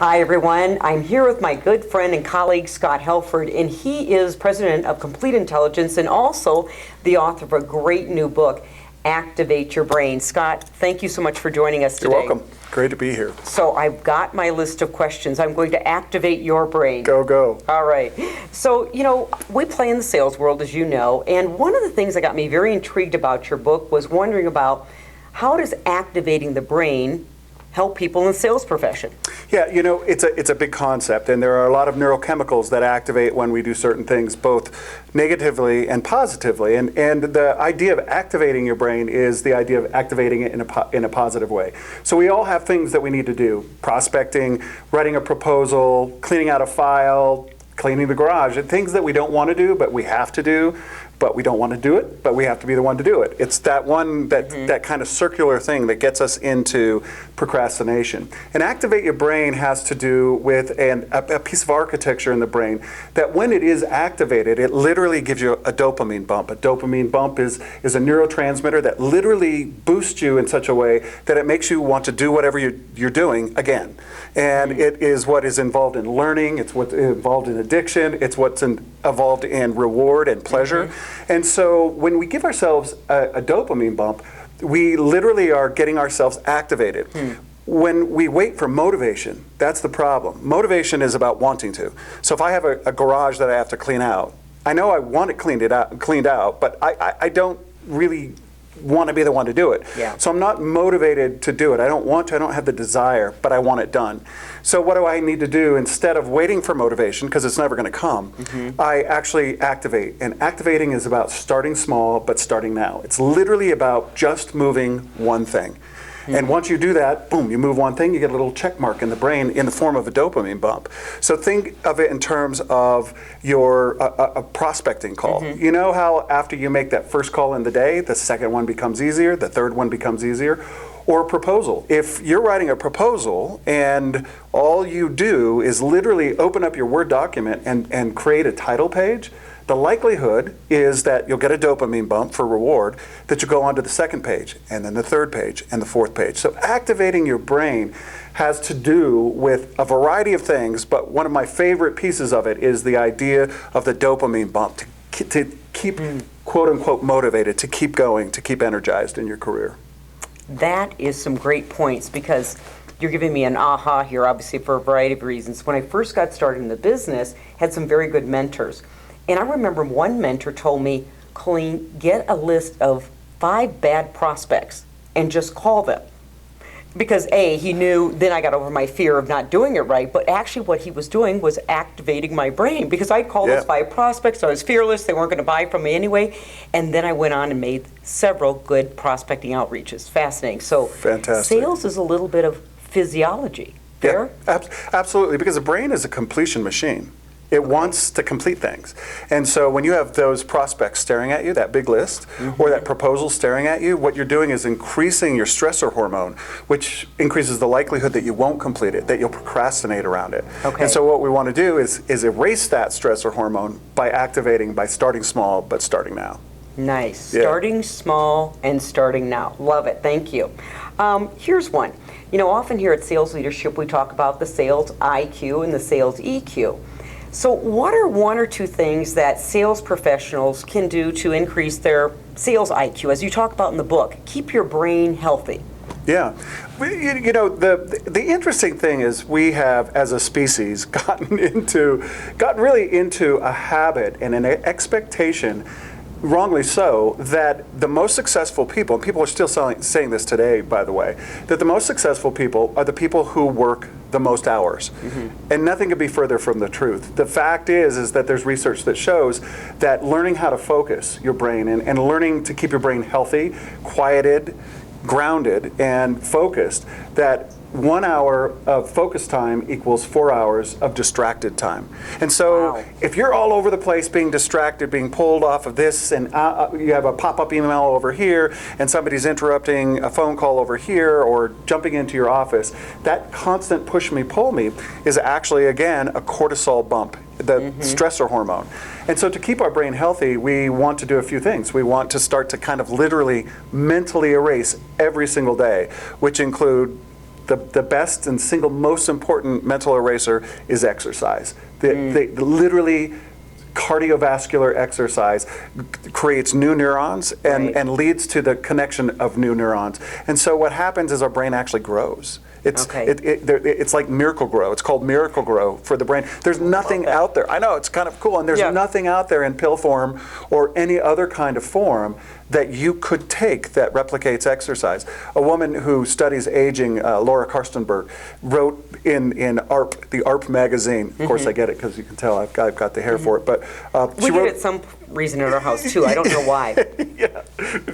Hi everyone, I'm here with my good friend and colleague Scott Halford, and he is president of Complete Intelligence and also the author of a great new book, Activate Your Brain. Scott, thank you so much for joining us today. You're welcome. Great to be here. So I've got my list of questions. I'm going to activate your brain. Go. All right. So, we play in the sales world, as you know, and one of the things that got me very intrigued about your book was wondering about how does activating the brain help people in the sales profession? Yeah, it's a big concept, and there are a lot of neurochemicals that activate when we do certain things, both negatively and positively. And the idea of activating your brain is the idea of activating it in a positive way. So we all have things that we need to do: prospecting, writing a proposal, cleaning out a file, cleaning the garage, and things that we don't want to do, but we have to do. But we don't want to do it, but we have to be the one to do it. It's that one, that kind of circular thing that gets us into procrastination. And activate your brain has to do with a piece of architecture in the brain that when it is activated, it literally gives you a dopamine bump. A dopamine bump is a neurotransmitter that literally boosts you in such a way that it makes you want to do whatever you're doing again. And it is what is involved in learning, it's what's involved in addiction, it's what's involved in reward and pleasure. And so when we give ourselves a dopamine bump, we literally are getting ourselves activated. When we wait for motivation, that's the problem. Motivation is about wanting to. So if I have a garage that I have to clean out, I know I want it cleaned out, but I don't really want to be the one to do it. Yeah. So I'm not motivated to do it. I don't have the desire, but I want it done. So what do I need to do instead of waiting for motivation, because it's never going to come? I actually activate. And activating is about starting small, but starting now. It's literally about just moving one thing. And once you do that, boom, you move one thing, you get a little check mark in the brain in the form of a dopamine bump. So think of it in terms of your a prospecting call. You know how after you make that first call in the day, the second one becomes easier, the third one becomes easier? Or a proposal. If you're writing a proposal and all you do is literally open up your Word document and create a title page, the likelihood is that you'll get a dopamine bump for reward, that you'll go on to the second page, and then the third page, and the fourth page. So activating your brain has to do with a variety of things, but one of my favorite pieces of it is the idea of the dopamine bump, to keep quote-unquote motivated, to keep going, to keep energized in your career. That is some great points, because you're giving me an aha here, obviously for a variety of reasons. When I first got started in the business, had some very good mentors. And I remember one mentor told me, Colleen, get a list of 5 bad prospects and just call them. Because he knew, then I got over my fear of not doing it right, but actually what he was doing was activating my brain, because I'd call those 5 prospects, I was fearless, they weren't going to buy from me anyway, and then I went on and made several good prospecting outreaches. Fascinating. So fantastic. Sales is a little bit of physiology. Fair? Yeah, absolutely, because the brain is a completion machine. It wants to complete things. And so when you have those prospects staring at you, that big list, or that proposal staring at you, what you're doing is increasing your stressor hormone, which increases the likelihood that you won't complete it, that you'll procrastinate around it. Okay. And so what we want to do is erase that stressor hormone by starting small, but starting now. Nice. Yeah. Starting small and starting now. Love it. Thank you. Here's one. Often here at Sales Leadership, we talk about the sales IQ and the sales EQ. So what are 1 or 2 things that sales professionals can do to increase their sales IQ, as you talk about in the book? Keep your brain healthy. Yeah. The interesting thing is we have, as a species, gotten really into a habit and an expectation, wrongly so, that the most successful people, and people are still saying this today, by the way, that the most successful people are the people who work the most hours. And nothing could be further from the truth. The fact is that there's research that shows that learning how to focus your brain and learning to keep your brain healthy, quieted, grounded, and focused, that 1 hour of focus time equals 4 hours of distracted time. And so if you're all over the place being distracted, being pulled off of this, and you have a pop-up email over here, and somebody's interrupting a phone call over here, or jumping into your office, that constant push me, pull me is actually, again, a cortisol bump, the stressor hormone. And so to keep our brain healthy, we want to do a few things. We want to start to kind of literally mentally erase every single day, which include the best and single most important mental eraser is exercise. Literally, cardiovascular exercise creates new neurons and leads to the connection of new neurons. And so what happens is our brain actually grows. It's like Miracle Grow. It's called Miracle Grow for the brain. There's nothing out there. I know, it's kind of cool. And there's nothing out there in pill form or any other kind of form that you could take that replicates exercise. A woman who studies aging, Laura Karstenberg, wrote in AARP, the AARP magazine. Of course, I get it because you can tell I've got the hair for it. But we get it some reason in our house too. I don't know why.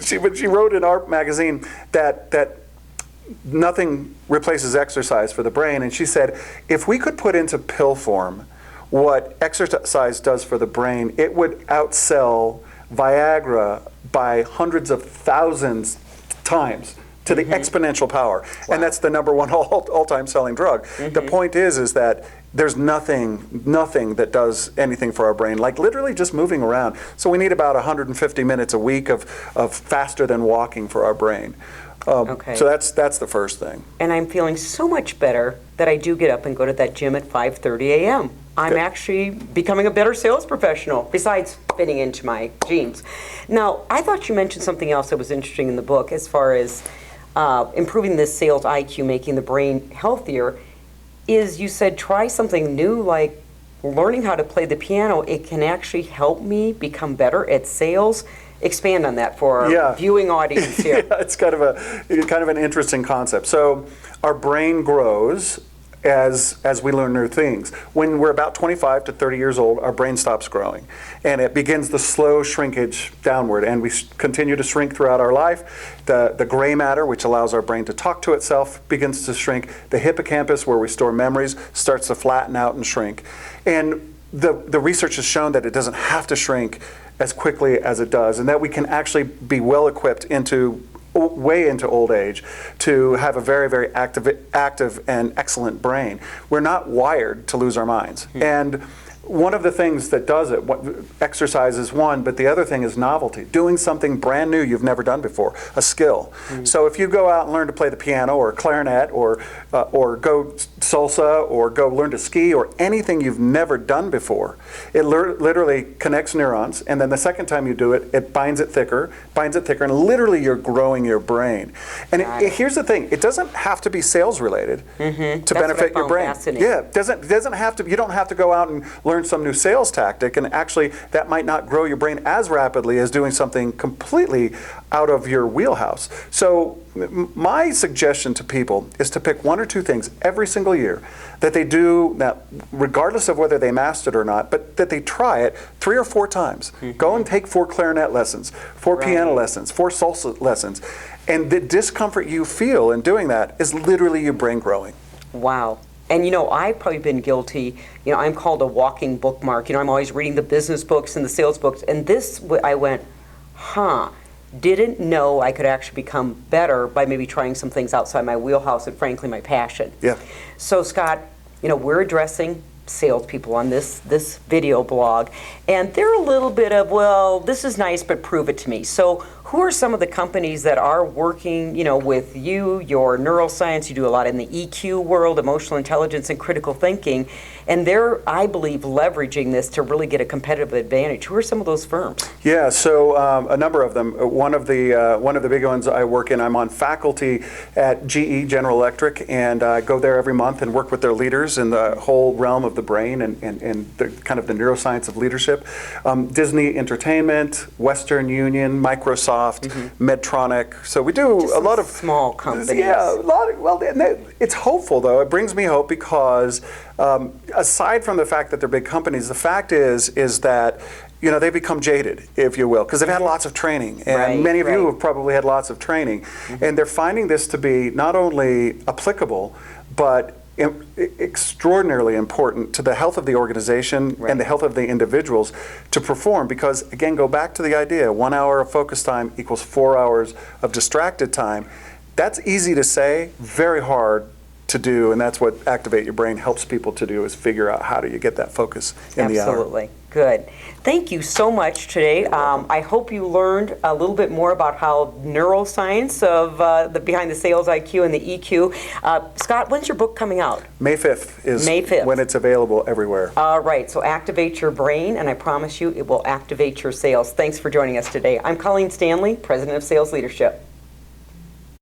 She wrote in AARP magazine that nothing replaces exercise for the brain, and she said if we could put into pill form what exercise does for the brain, it would outsell Viagra by hundreds of thousands times to the exponential power. Wow. And that's the number one all-time selling drug. The point is that there's nothing that does anything for our brain, like literally just moving around. So we need about 150 minutes a week of faster than walking for our brain. So that's the first thing. And I'm feeling so much better that I do get up and go to that gym at 5:30 a.m. I'm actually becoming a better sales professional, besides fitting into my jeans. Now, I thought you mentioned something else that was interesting in the book as far as improving this sales IQ, making the brain healthier, is you said try something new like learning how to play the piano. It can actually help me become better at sales. Expand on that for our viewing audience here. It's kind of an interesting concept. So our brain grows as we learn new things. When we're about 25 to 30 years old, our brain stops growing, and it begins the slow shrinkage downward, and we continue to shrink throughout our life. The gray matter, which allows our brain to talk to itself, begins to shrink. The hippocampus, where we store memories, starts to flatten out and shrink. And the research has shown that it doesn't have to shrink as quickly as it does, and that we can actually be well equipped way into old age to have a very, very active and excellent brain. We're not wired to lose our minds. And one of the things that does it, exercise is one, but the other thing is novelty. Doing something brand new you've never done before, a skill. So if you go out and learn to play the piano or clarinet or go salsa or go learn to ski or anything you've never done before, it literally connects neurons, and then the second time you do it, it binds it thicker, and literally you're growing your brain. And here's the thing, it doesn't have to be sales related to benefit your brain. Yeah, it doesn't have to. You don't have to go out and learn some new sales tactic, and actually that might not grow your brain as rapidly as doing something completely out of your wheelhouse. So my suggestion to people is to pick one or two things every single year that they do, now, regardless of whether they mastered it or not, but that they try it 3 or 4 times. Go and take 4 clarinet lessons, 4 piano lessons, 4 salsa lessons, and the discomfort you feel in doing that is literally your brain growing. Wow. And I've probably been guilty. I'm called a walking bookmark. I'm always reading the business books and the sales books. And this, I went, didn't know I could actually become better by maybe trying some things outside my wheelhouse and frankly my passion. Yeah. So Scott, we're addressing salespeople on this video blog, and they're a little bit of, well, this is nice, but prove it to me. So who are some of the companies that are working, with your neuroscience? You do a lot in the EQ world, emotional intelligence and critical thinking, and they're, I believe, leveraging this to really get a competitive advantage. Who are some of those firms? Yeah, so a number of them. One of the big ones I work in, I'm on faculty at GE, General Electric, and I go there every month and work with their leaders in the whole realm of the brain and the kind of the neuroscience of leadership. Disney Entertainment, Western Union, Microsoft, Medtronic. So we do just a lot of small companies. Yeah, a lot of, well, it's hopeful though. It brings me hope because aside from the fact that they're big companies, the fact is that they become jaded, if you will, because they've had lots of training, and many of you have probably had lots of training, and they're finding this to be not only applicable, but extraordinarily important to the health of the organization and the health of the individuals to perform, because again, go back to the idea, 1 hour of focus time equals 4 hours of distracted time. That's easy to say, very hard to do, and that's what Activate Your Brain helps people to do, is figure out how do you get that focus in the hour. Absolutely. Good. Thank you so much today. I hope you learned a little bit more about how neuroscience of behind the sales IQ and the EQ. Scott, when's your book coming out? May 5th is May 5th. when it's available everywhere. All right, so activate your brain, and I promise you it will activate your sales. Thanks for joining us today. I'm Colleen Stanley, President of Sales Leadership.